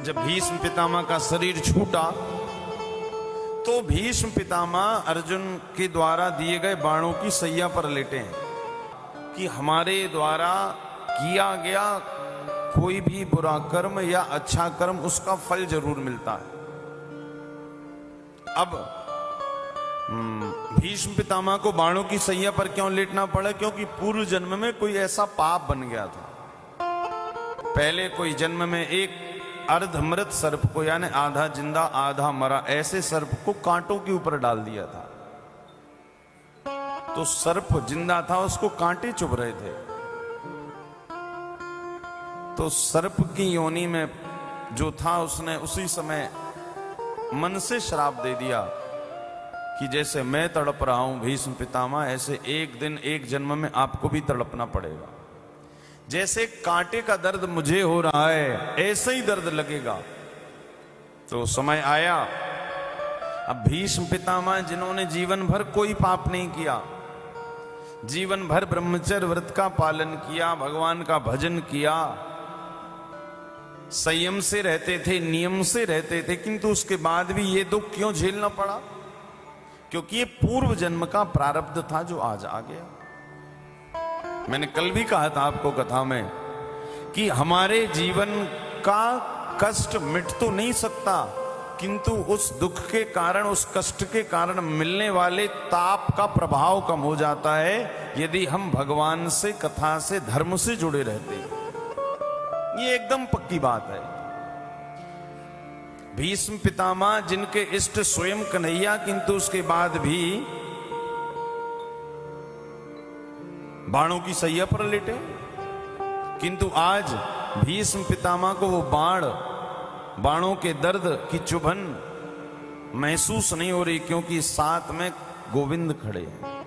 जब भीष्म पितामह का शरीर छूटा तो भीष्म पितामह अर्जुन के द्वारा दिए गए बाणों की सैया पर लेटे हैं कि हमारे द्वारा किया गया कोई भी बुरा कर्म या अच्छा कर्म उसका फल जरूर मिलता है। अब भीष्म पितामह को बाणों की सैया पर क्यों लेटना पड़ा? क्योंकि पूर्व जन्म में कोई ऐसा पाप बन गया था। पहले कोई जन्म में एक अर्धमृत सर्प को, यानी आधा जिंदा आधा मरा, ऐसे सर्प को कांटों के ऊपर डाल दिया था। तो सर्प जिंदा था, उसको कांटे चुभ रहे थे। तो सर्प की योनि में जो था उसने उसी समय मन से श्राप दे दिया कि जैसे मैं तड़प रहा हूं भीष्म पितामह, ऐसे एक दिन एक जन्म में आपको भी तड़पना पड़ेगा। जैसे कांटे का दर्द मुझे हो रहा है ऐसे ही दर्द लगेगा। तो समय आया। अब भीष्म पितामह जिन्होंने जीवन भर कोई पाप नहीं किया, जीवन भर ब्रह्मचर्य व्रत का पालन किया, भगवान का भजन किया, संयम से रहते थे, नियम से रहते थे, किंतु उसके बाद भी ये दुख क्यों झेलना पड़ा? क्योंकि ये पूर्व जन्म का प्रारब्ध था जो आज आ गया। मैंने कल भी कहा था आपको कथा में कि हमारे जीवन का कष्ट मिट तो नहीं सकता, किंतु उस दुख के कारण, उस कष्ट के कारण मिलने वाले ताप का प्रभाव कम हो जाता है यदि हम भगवान से, कथा से, धर्म से जुड़े रहते हैं। ये एकदम पक्की बात है। भीष्म पितामह जिनके इष्ट स्वयं कन्हैया, किंतु उसके बाद भी बाणों की सैया पर लेटे। किंतु आज भीष्म पितामह को वो बाणों के दर्द की चुभन महसूस नहीं हो रही, क्योंकि साथ में गोविंद खड़े हैं।